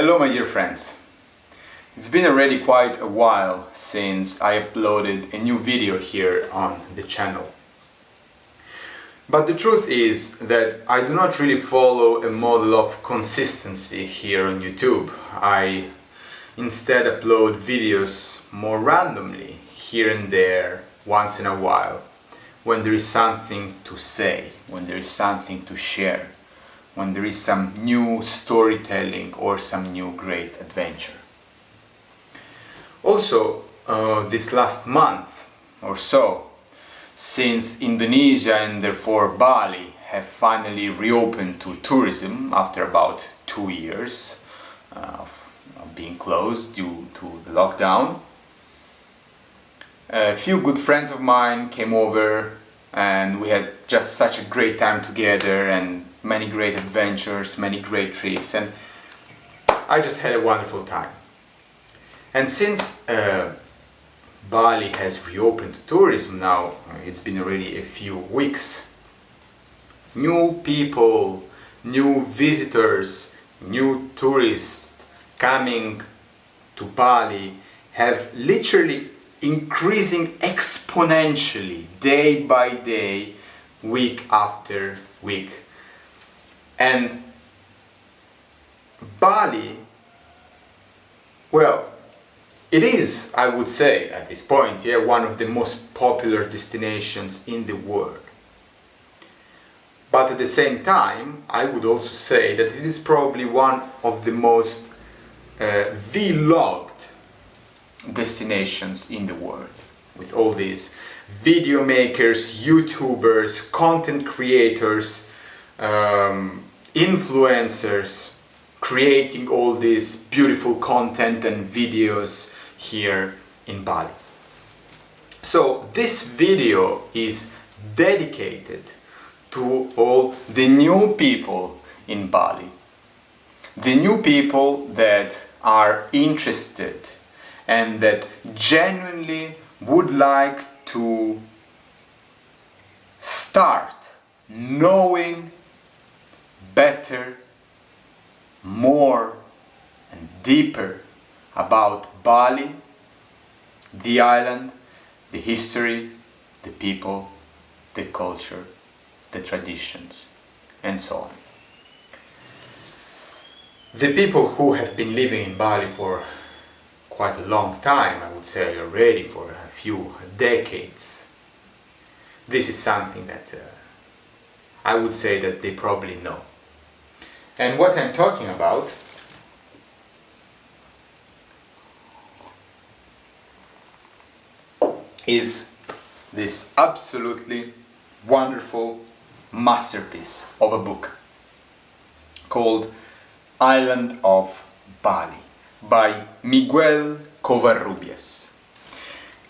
Hello my dear friends. It's been already quite a while since I uploaded a new video here on the channel. But the truth is that I do not really follow a model of consistency here on YouTube. I instead upload videos more randomly, here and there, once in a while, when there is something to say, when there is something to share, when there is some new storytelling or some new great adventure. Also, this last month or so, since Indonesia and therefore Bali have finally reopened to tourism after about 2 years of being closed due to the lockdown, a few good friends of mine came over and we had just such a great time together and many great adventures, many great trips, and I just had a wonderful time. And since Bali has reopened to tourism now, it's been already a few weeks, new people, new visitors, new tourists coming to Bali have literally increasing exponentially day by day, week after week. And Bali, well, it is, I would say at this point, one of the most popular destinations in the world. But at the same time, I would also say that it is probably one of the most vlogged destinations in the world, with all these video makers, YouTubers, content creators, influencers creating all this beautiful content and videos here in Bali. So this video is dedicated to all the new people in Bali, the new people that are interested and that genuinely would like to start knowing better, more and deeper about Bali, the island, the history, the people, the culture, the traditions, and so on. The people who have been living in Bali for quite a long time, I would say already for a few decades, this is something that I would say that they probably know. And what I'm talking about is this absolutely wonderful masterpiece of a book called Island of Bali by Miguel Covarrubias.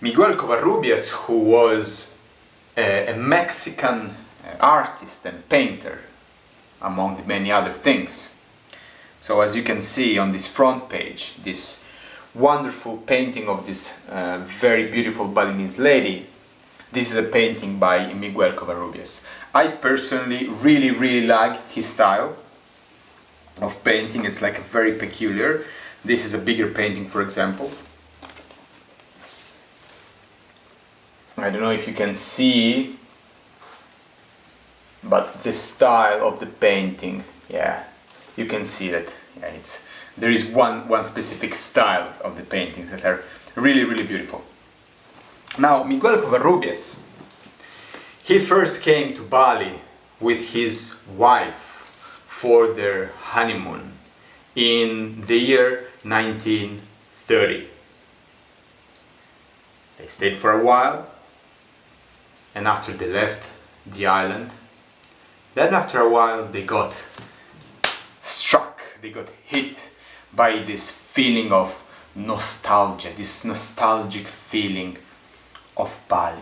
Miguel Covarrubias, who was a Mexican artist and painter, among the many other things. So as you can see on this front page, this wonderful painting of this very beautiful Balinese lady, this is a painting by Miguel Covarrubias. I personally really like his style of painting. It's like very peculiar. This is a bigger painting, for example. I don't know if you can see, but the style of the painting, you can see that there is one specific style of the paintings that are really beautiful. Now, Miguel Covarrubias, he first came to Bali with his wife for their honeymoon in the year 1930. They stayed for a while, and after they left the island, then after a while they got struck, they got hit by this feeling of nostalgia, this nostalgic feeling of Bali.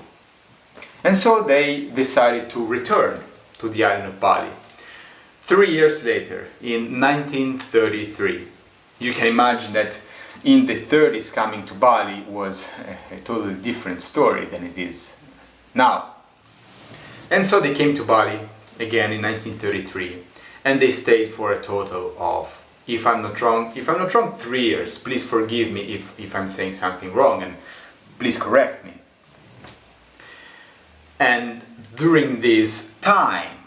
And so they decided to return to the island of Bali. 3 years later, in 1933, you can imagine that in the 30s coming to Bali was a totally different story than it is now. And so they came to Bali again in 1933, and they stayed for a total of if I'm not wrong, 3 years. Please forgive me if I'm saying something wrong, and please correct me. And during this time,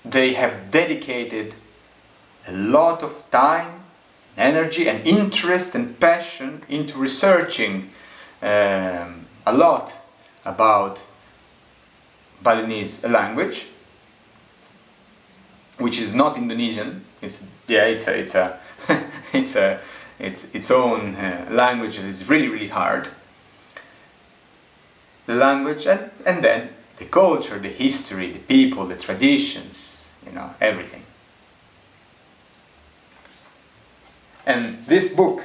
they have dedicated a lot of time, energy and interest and passion into researching a lot about Balinese language, which is not Indonesian. It's its own language. It's really hard. The language and then the culture, the history, the people, the traditions, everything. And this book,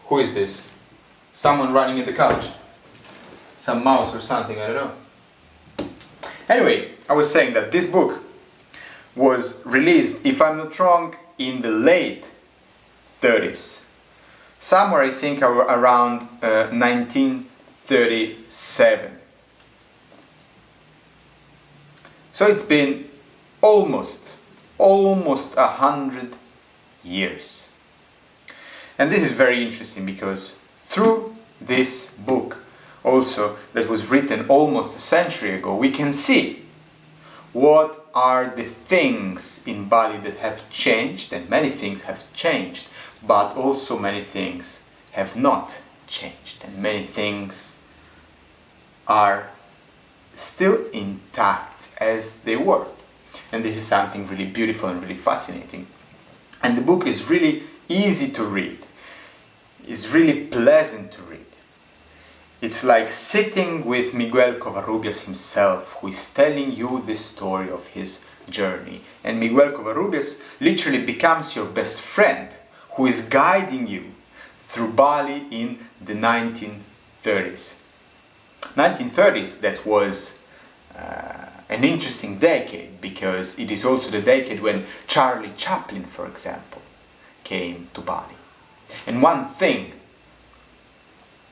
who is this? Someone running in the couch? Some mouse or something, I don't know. Anyway, I was saying that this book was released, if I'm not wrong, in the late 30s. Somewhere, I think, around 1937. So it's been almost 100 years. And this is very interesting because through this book, also that was written almost a century ago, we can see what are the things in Bali that have changed, and many things have changed, but also many things have not changed, and many things are still intact as they were. And this is something really beautiful and really fascinating. And the book is really easy to read. It's really pleasant to read. It's like sitting with Miguel Covarrubias himself, who is telling you the story of his journey. And Miguel Covarrubias literally becomes your best friend, who is guiding you through Bali in the 1930s. 1930s, that was an interesting decade, because it is also the decade when Charlie Chaplin, for example, came to Bali. And one thing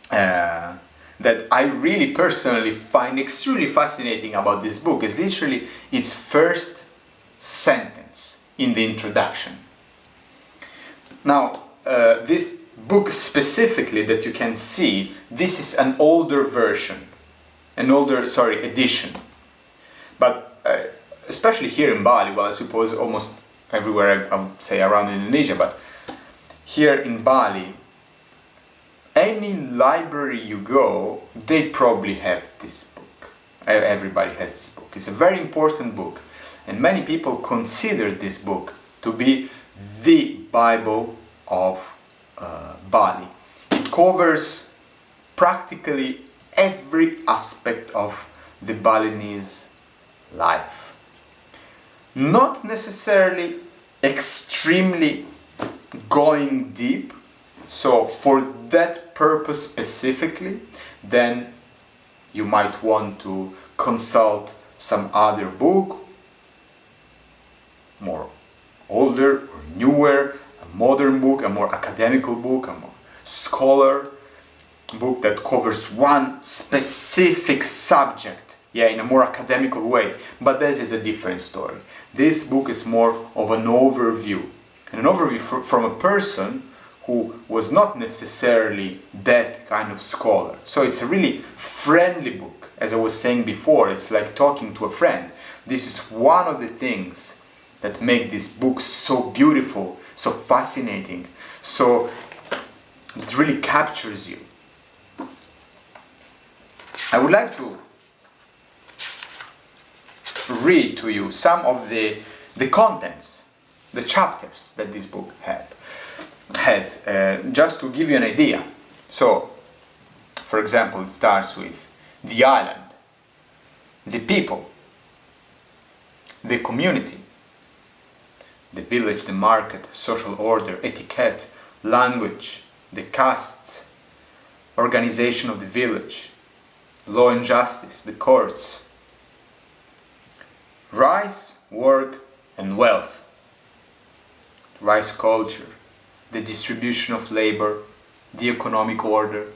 that I really personally find extremely fascinating about this book is literally its first sentence in the introduction. Now, this book specifically that you can see, this is an older version, edition. But especially here in Bali, well, I suppose almost everywhere, I would say around Indonesia, but here in Bali, any library you go, they probably have this book. Everybody has this book. It's a very important book, and many people consider this book to be the Bible of Bali. It covers practically every aspect of the Balinese life. Not necessarily extremely going deep, so for that purpose specifically, then you might want to consult some other book, more older or newer, a modern book, a more academical book, a more scholar book that covers one specific subject, in a more academical way, but that is a different story. This book is more of an overview, and an overview from a person who was not necessarily that kind of scholar. So it's a really friendly book. As I was saying before, it's like talking to a friend. This is one of the things that make this book so beautiful, so fascinating, so it really captures you. I would like to read to you some of the contents, the chapters that this book has, just to give you an idea. So, for example, it starts with the island, the people, the community, the village, the market, social order, etiquette, language, the castes, organization of the village, law and justice, the courts, rice, work and wealth, rice culture, the distribution of labor, the economic order,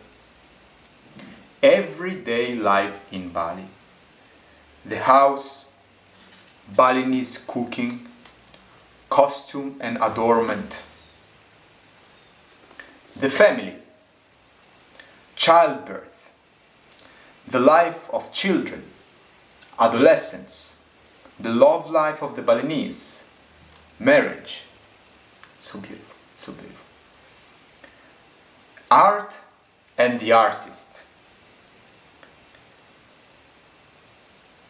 everyday life in Bali, the house, Balinese cooking, costume and adornment. The family, childbirth, the life of children, adolescence, the love life of the Balinese, marriage. So beautiful, so beautiful. Art and the artist.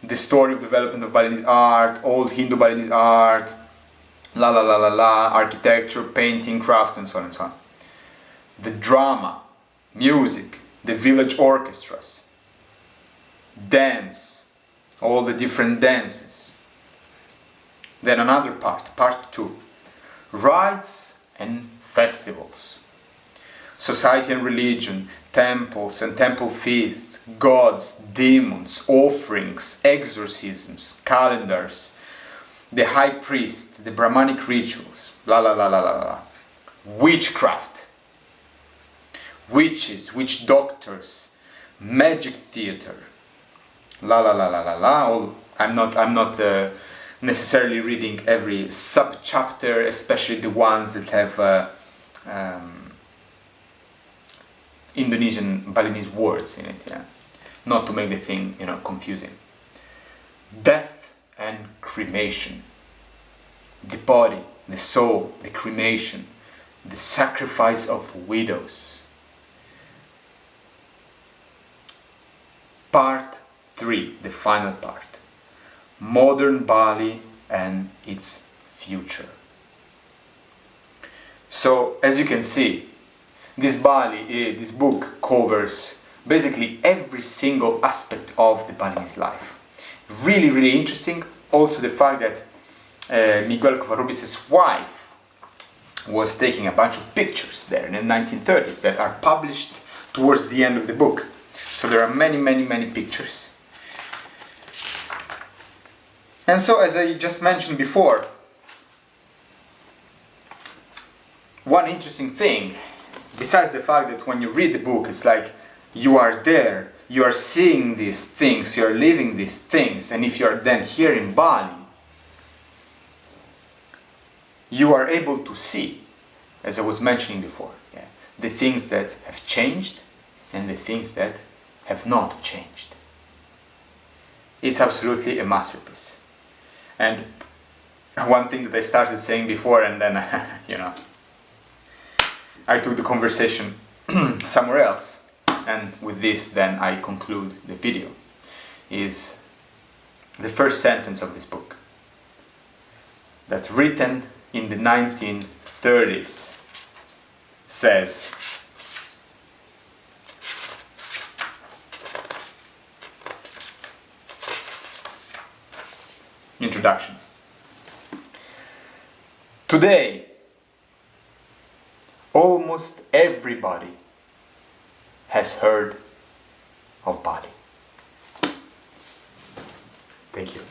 The story of development of Balinese art, old Hindu Balinese art, architecture, painting, craft, and so on and so on. The drama, music, the village orchestras, dance, all the different dances. Then another part 2, rites and festivals, society and religion, temples and temple feasts, gods, demons, offerings, exorcisms, calendars, the high priest, the Brahmanic rituals, witchcraft, witches, witch doctors, magic theater, all, I'm not necessarily reading every sub-chapter, especially the ones that have Indonesian Balinese words in it, yeah, not to make the thing, confusing. Death and cremation, the body, the soul, the cremation, the sacrifice of widows. Part 3, the final part, modern Bali and its future. So, as you can see, this book covers basically every single aspect of the Balinese life. Really, really interesting. Also the fact that Miguel Covarrubias' wife was taking a bunch of pictures there in the 1930s that are published towards the end of the book. So there are many, many, many pictures. And so, as I just mentioned before, one interesting thing, besides the fact that when you read the book, it's like you are there, you are seeing these things, you are living these things, and if you are then here in Bali, you are able to see, as I was mentioning before, the things that have changed and the things that have not changed. It's absolutely a masterpiece. And one thing that I started saying before, and then, I took the conversation somewhere else, and with this then I conclude the video, is the first sentence of this book, that written in the 1930s says, introduction. Today, almost everybody has heard of Bali. Thank you.